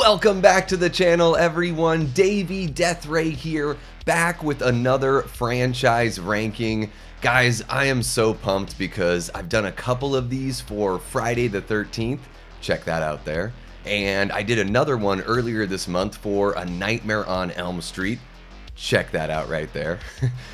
Welcome back to the channel, everyone. Davey Deathray here, back with another franchise ranking. Guys, I am so pumped because I've done a couple of these for Friday the 13th. Check that out there. And I did another one earlier this month for A Nightmare on Elm Street. Check that out right there.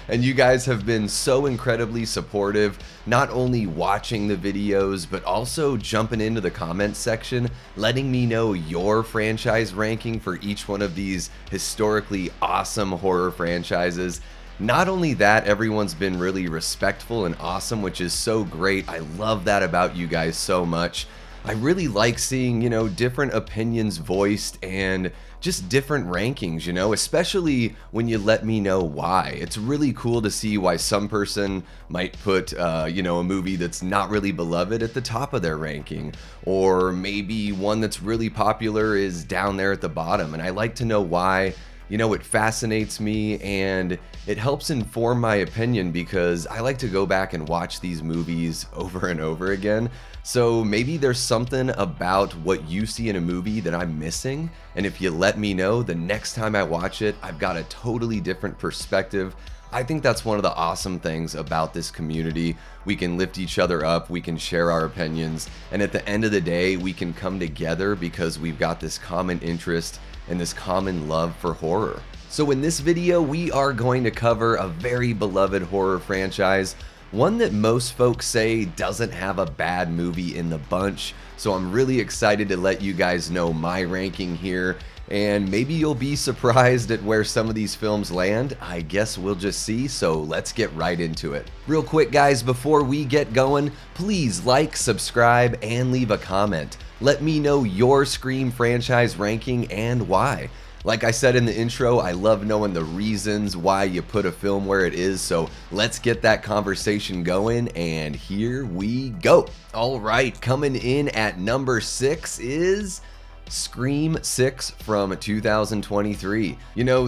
And you guys have been so incredibly supportive, not only watching the videos, but also jumping into the comments section, letting me know your franchise ranking for each one of these historically awesome horror franchises. Not only that, everyone's been really respectful and awesome, which is so great. I love that about you guys so much. I really like seeing, different opinions voiced and just different rankings, especially when you let me know why. It's really cool to see why some person might put, a movie that's not really beloved at the top of their ranking, or maybe one that's really popular is down there at the bottom. And I like to know why. It fascinates me and it helps inform my opinion because I like to go back and watch these movies over and over again. So maybe there's something about what you see in a movie that I'm missing, and if you let me know, the next time I watch it, I've got a totally different perspective. I think that's one of the awesome things about this community. We can lift each other up, we can share our opinions, and at the end of the day, we can come together because we've got this common interest and this common love for horror. So in this video, we are going to cover a very beloved horror franchise, one that most folks say doesn't have a bad movie in the bunch. So I'm really excited to let you guys know my ranking here, and maybe you'll be surprised at where some of these films land. I guess we'll just see, so let's get right into it. Real quick guys, before we get going, please like, subscribe, and leave a comment. Let me know your Scream franchise ranking and why. Like I said in the intro, I love knowing the reasons why you put a film where it is, so let's get that conversation going, and here we go. Alright, coming in at number 6 is Scream 6 from 2023.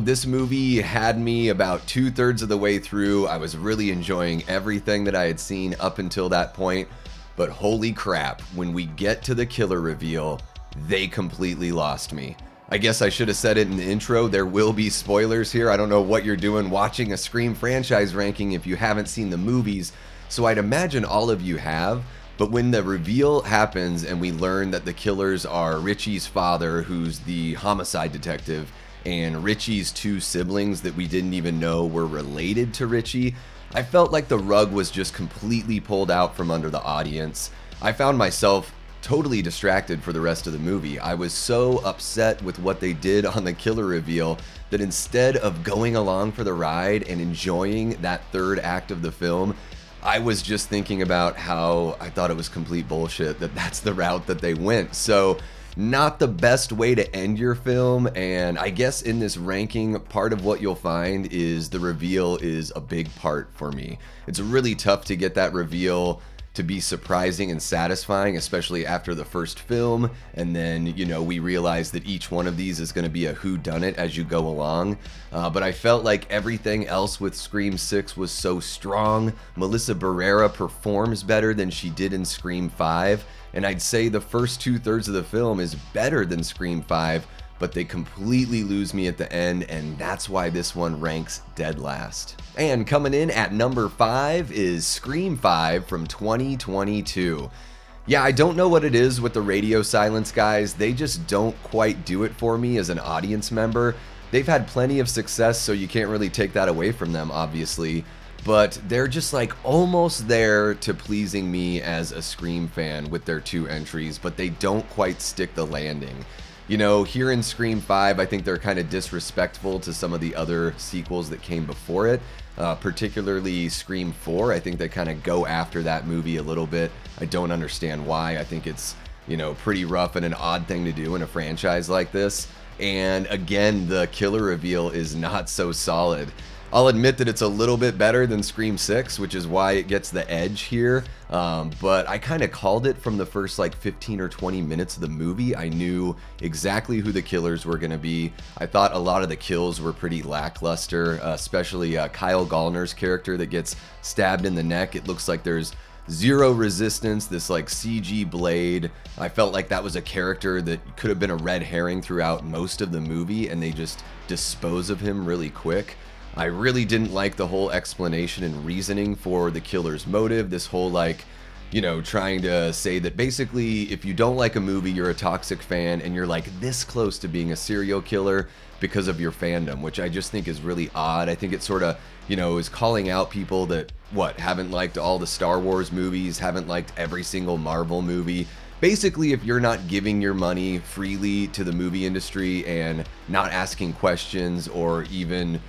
This movie had me about 2/3 of the way through. I was really enjoying everything that I had seen up until that point, but holy crap, when we get to the killer reveal, they completely lost me. I guess I should have said it in the intro, there will be spoilers here. I don't know what you're doing watching a Scream franchise ranking if you haven't seen the movies, so I'd imagine all of you have. But when the reveal happens and we learn that the killers are Richie's father, who's the homicide detective, and Richie's 2 siblings that we didn't even know were related to Richie, I felt like the rug was just completely pulled out from under the audience. I found myself totally distracted for the rest of the movie. I was so upset with what they did on the killer reveal that instead of going along for the ride and enjoying that third act of the film, I was just thinking about how I thought it was complete bullshit that that's the route that they went. So not the best way to end your film, and I guess in this ranking, part of what you'll find is the reveal is a big part for me. It's really tough to get that reveal to be surprising and satisfying, especially after the first film, and then we realize that each one of these is going to be a whodunit as you go along. But I felt like everything else with Scream 6 was so strong. Melissa Barrera performs better than she did in Scream 5, and I'd say the first 2/3 of the film is better than Scream 5, but they completely lose me at the end, and that's why this one ranks dead last. And coming in at number 5 is Scream 5 from 2022. Yeah, I don't know what it is with the radio silence guys. They just don't quite do it for me as an audience member. They've had plenty of success, so you can't really take that away from them, obviously. But they're just like almost there to pleasing me as a Scream fan with their 2 entries, but they don't quite stick the landing. Here in Scream 5, I think they're kind of disrespectful to some of the other sequels that came before it, particularly Scream 4. I think they kind of go after that movie a little bit. I don't understand why. I think it's, pretty rough and an odd thing to do in a franchise like this. And again, the killer reveal is not so solid. I'll admit that it's a little bit better than Scream 6, which is why it gets the edge here, but I kind of called it from the first 15 or 20 minutes of the movie. I knew exactly who the killers were going to be. I thought a lot of the kills were pretty lackluster, especially Kyle Gallner's character that gets stabbed in the neck. It looks like there's zero resistance, this like CG blade. I felt like that was a character that could have been a red herring throughout most of the movie, and they just dispose of him really quick. I really didn't like the whole explanation and reasoning for the killer's motive, this whole like, trying to say that basically if you don't like a movie, you're a toxic fan and you're like this close to being a serial killer because of your fandom, which I just think is really odd. I think it sort of, is calling out people that, haven't liked all the Star Wars movies, haven't liked every single Marvel movie. Basically, if you're not giving your money freely to the movie industry and not asking questions or even,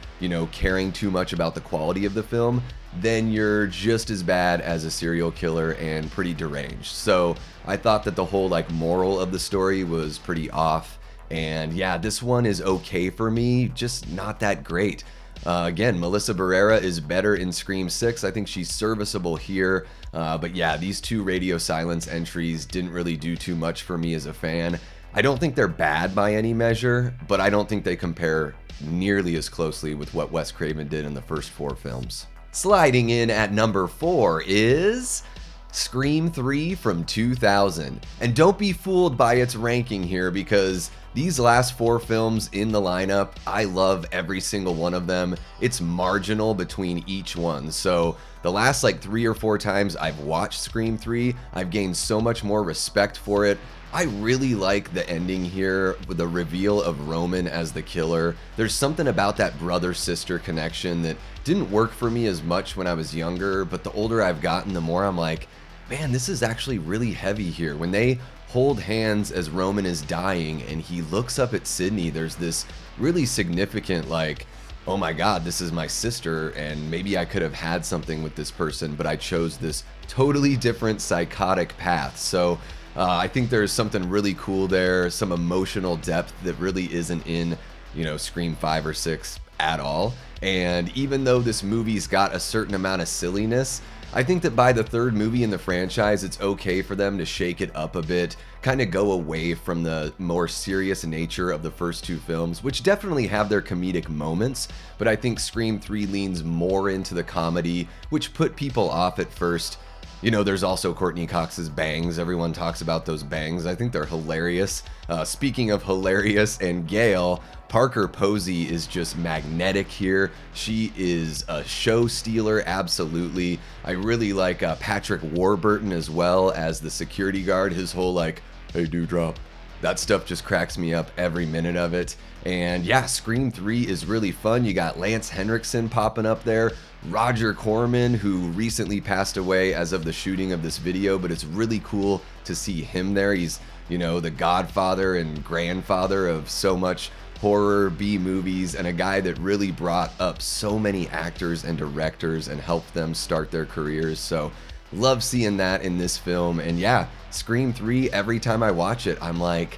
caring too much about the quality of the film, then you're just as bad as a serial killer and pretty deranged. So I thought that the whole like moral of the story was pretty off. And yeah, this one is okay for me, just not that great. Again, Melissa Barrera is better in Scream 6. I think she's serviceable here. But yeah, these two radio silence entries didn't really do too much for me as a fan. I don't think they're bad by any measure, but I don't think they compare nearly as closely with what Wes Craven did in the first 4 films. Sliding in at number 4 is Scream 3 from 2000. And don't be fooled by its ranking here, because these last 4 films in the lineup, I love every single one of them. It's marginal between each one. So the last like 3 or 4 times I've watched Scream 3, I've gained so much more respect for it. I really like the ending here with the reveal of Roman as the killer. There's something about that brother-sister connection that didn't work for me as much when I was younger, but the older I've gotten, the more I'm like, man, this is actually really heavy here. When they hold hands as Roman is dying and he looks up at Sidney, there's this really significant like, oh my God, this is my sister, and maybe I could have had something with this person, but I chose this totally different psychotic path. So I think there's something really cool there, some emotional depth that really isn't in, Scream 5 or 6 at all. And even though this movie's got a certain amount of silliness, I think that by the 3rd movie in the franchise, it's okay for them to shake it up a bit, kind of go away from the more serious nature of the first 2 films, which definitely have their comedic moments, but I think Scream 3 leans more into the comedy, which put people off at first. There's also Courtney Cox's bangs. Everyone talks about those bangs. I think they're hilarious. Speaking of hilarious and Gale, Parker Posey is just magnetic here. She is a show stealer, absolutely. I really like Patrick Warburton as well as the security guard. His whole like, hey, Dewdrop. That stuff just cracks me up every minute of it. And yeah, Scream 3 is really fun. You got Lance Henriksen popping up there. Roger Corman, who recently passed away as of the shooting of this video, but it's really cool to see him there. He's, the godfather and grandfather of so much horror B movies, and a guy that really brought up so many actors and directors and helped them start their careers. So love seeing that in this film. And yeah, Scream 3, every time I watch it, I'm like,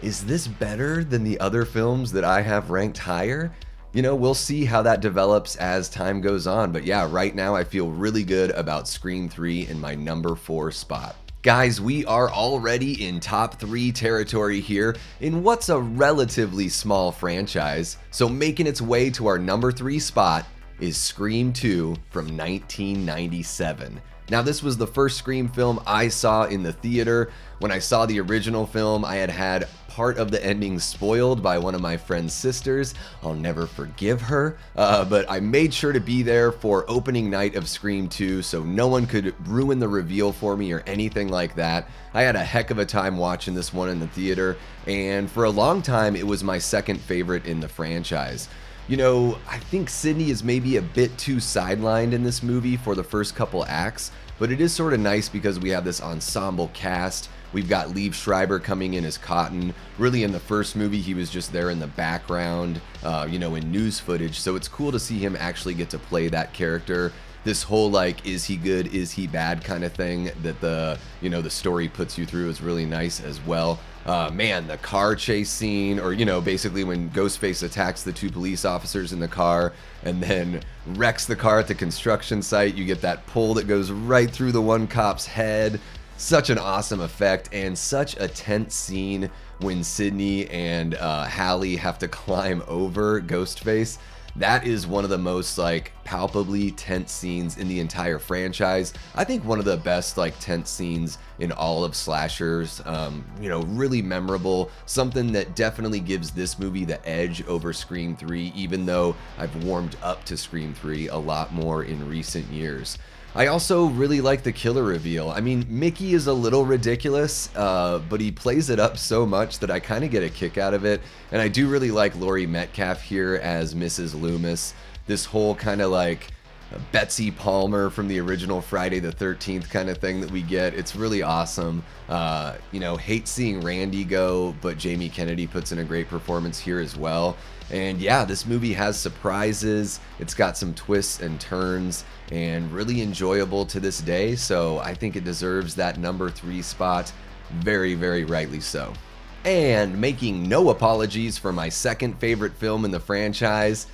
is this better than the other films that I have ranked higher? We'll see how that develops as time goes on. But yeah, right now I feel really good about Scream 3 in my number 4 spot. Guys, we are already in top 3 territory here in what's a relatively small franchise. So making its way to our number 3 spot is Scream 2 from 1997. Now, this was the first Scream film I saw in the theater. When I saw the original film, I had part of the ending spoiled by one of my friend's sisters. I'll never forgive her, but I made sure to be there for opening night of Scream 2 so no one could ruin the reveal for me or anything like that. I had a heck of a time watching this one in the theater, and for a long time, it was my second favorite in the franchise. I think Sidney is maybe a bit too sidelined in this movie for the first couple acts, but it is sort of nice because we have this ensemble cast. We've got Liev Schreiber coming in as Cotton. Really, in the first movie, he was just there in the background, in news footage. So it's cool to see him actually get to play that character. This whole, like, is he good, is he bad kind of thing that the story puts you through is really nice as well. Man, the car chase scene, or, basically when Ghostface attacks the 2 police officers in the car and then wrecks the car at the construction site. You get that pull that goes right through the one cop's head. Such an awesome effect, and such a tense scene when Sidney and Hallie have to climb over Ghostface. That is one of the most like palpably tense scenes in the entire franchise. I think one of the best like tense scenes in all of slashers. Really memorable. Something that definitely gives this movie the edge over Scream 3, even though I've warmed up to Scream 3 a lot more in recent years. I also really like the killer reveal. I mean, Mickey is a little ridiculous, but he plays it up so much that I kind of get a kick out of it. And I do really like Laurie Metcalf here as Mrs. Loomis. This whole kind of like Betsy Palmer from the original Friday the 13th kind of thing that we get. It's really awesome. Hate seeing Randy go, but Jamie Kennedy puts in a great performance here as well. And yeah, this movie has surprises. It's got some twists and turns and really enjoyable to this day. So I think it deserves that number 3 spot. Very, very rightly so. And making no apologies for my second favorite film in the franchise,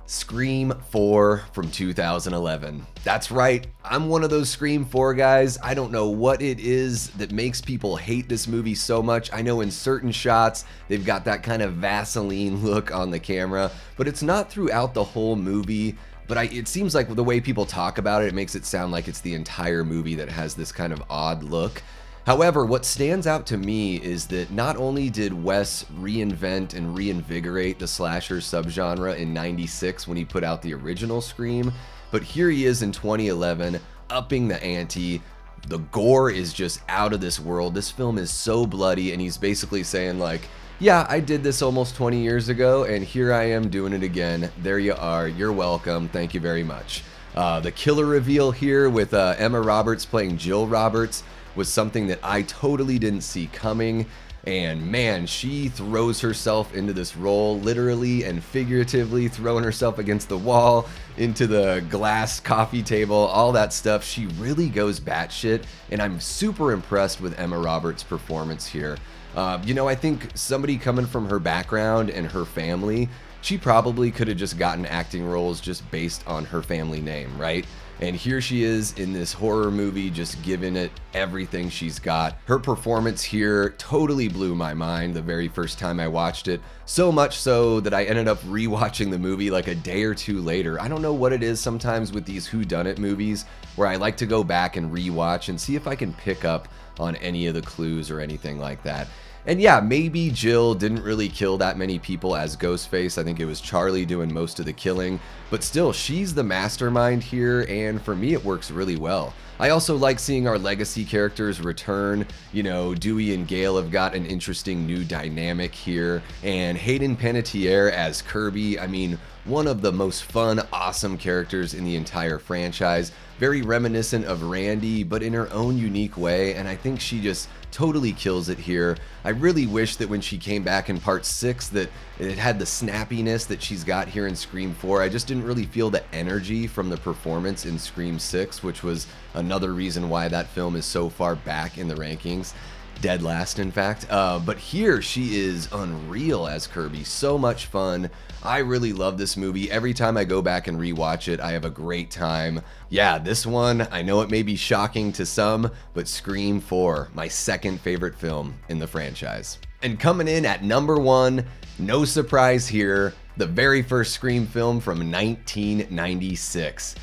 Scream 4 from 2011. That's right, I'm one of those Scream 4 guys. I don't know what it is that makes people hate this movie so much. I know in certain shots, they've got that kind of Vaseline look on the camera, but it's not throughout the whole movie. But it seems like the way people talk about it, it makes it sound like it's the entire movie that has this kind of odd look. However, what stands out to me is that not only did Wes reinvent and reinvigorate the slasher subgenre in '96 when he put out the original Scream, but here he is in 2011, upping the ante. The gore is just out of this world. This film is so bloody, and he's basically saying like, yeah, I did this almost 20 years ago, and here I am doing it again. There you are. You're welcome. Thank you very much. The killer reveal here with Emma Roberts playing Jill Roberts was something that I totally didn't see coming. And man, she throws herself into this role, literally and figuratively, throwing herself against the wall, into the glass coffee table, all that stuff. She really goes batshit, and I'm super impressed with Emma Roberts' performance here. I think somebody coming from her background and her family, she probably could have just gotten acting roles just based on her family name, right? And here she is in this horror movie, just giving it everything she's got. Her performance here totally blew my mind the very first time I watched it. So much so that I ended up rewatching the movie like a day or two later. I don't know what it is sometimes with these whodunit movies where I like to go back and rewatch and see if I can pick up on any of the clues or anything like that. And yeah, maybe Jill didn't really kill that many people as Ghostface. I think it was Charlie doing most of the killing. But still, she's the mastermind here, and for me, it works really well. I also like seeing our legacy characters return. Dewey and Gale have got an interesting new dynamic here. And Hayden Panettiere as Kirby, one of the most fun, awesome characters in the entire franchise. Very reminiscent of Randy, but in her own unique way, and I think she just totally kills it here. I really wish that when she came back in part 6 that it had the snappiness that she's got here in Scream 4. I just didn't really feel the energy from the performance in Scream 6, which was another reason why that film is so far back in the rankings. Dead last, in fact. But here she is unreal as Kirby. So much fun. I really love this movie. Every time I go back and rewatch it, I have a great time. Yeah, this one, I know it may be shocking to some, but Scream 4, my second favorite film in the franchise. And coming in at number 1, no surprise here, the very first Scream film from 1996.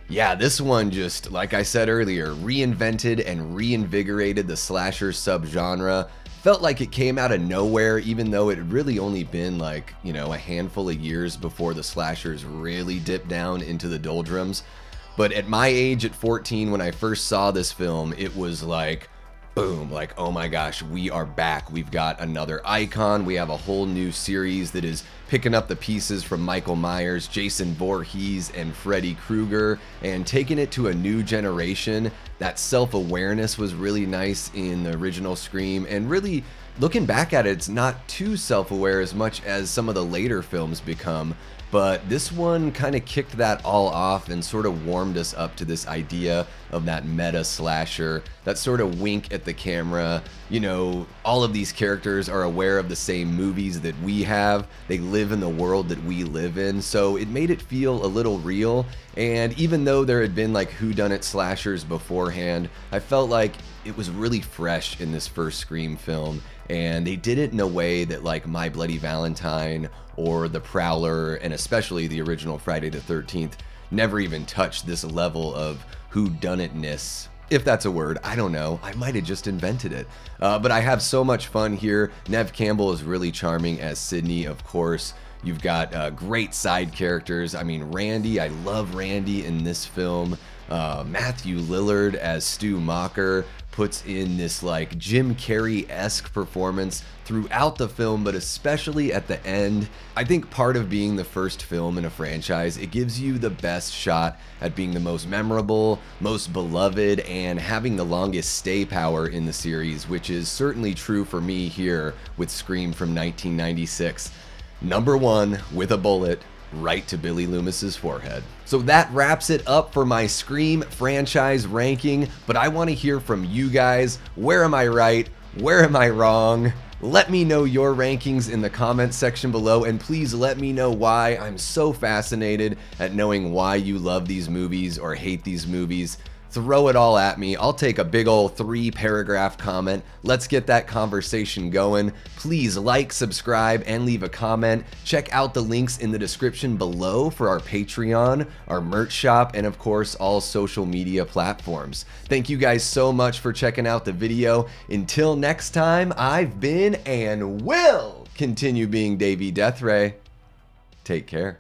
Yeah, this one just, like I said earlier, reinvented and reinvigorated the slasher subgenre. Felt like it came out of nowhere, even though it had really only been a handful of years before the slashers really dipped down into the doldrums. But at my age, at 14, when I first saw this film, it was like, boom, oh my gosh, we are back. We've got another icon. We have a whole new series that is picking up the pieces from Michael Myers, Jason Voorhees, and Freddy Krueger, and taking it to a new generation. That self-awareness was really nice in the original Scream, and really, looking back at it, it's not too self-aware as much as some of the later films become. But this one kind of kicked that all off and sort of warmed us up to this idea of that meta slasher, that sort of wink at the camera. All of these characters are aware of the same movies that we have. They live in the world that we live in. So it made it feel a little real. And even though there had been like whodunit slashers beforehand, I felt like it was really fresh in this first Scream film, and they did it in a way that like My Bloody Valentine or The Prowler, and especially the original Friday the 13th, never even touched this level of whodunitness. If that's a word, I don't know. I might have just invented it. But I have so much fun here. Neve Campbell is really charming as Sidney, of course. You've got great side characters. I mean, Randy, I love Randy in this film. Matthew Lillard as Stu Macher puts in this like Jim Carrey-esque performance throughout the film, but especially at the end. I think part of being the first film in a franchise, it gives you the best shot at being the most memorable, most beloved, and having the longest stay power in the series, which is certainly true for me here with Scream from 1996. Number 1 with a bullet right to Billy Loomis's forehead. So that wraps it up for my Scream franchise ranking, but I want to hear from you guys. Where am I right? Where am I wrong? Let me know your rankings in the comments section below, and please let me know why. I'm so fascinated at knowing why you love these movies or hate these movies. Throw it all at me. I'll take a big ol' 3-paragraph comment. Let's get that conversation going. Please like, subscribe, and leave a comment. Check out the links in the description below for our Patreon, our merch shop, and of course, all social media platforms. Thank you guys so much for checking out the video. Until next time, I've been and will continue being Davey Deathray. Take care.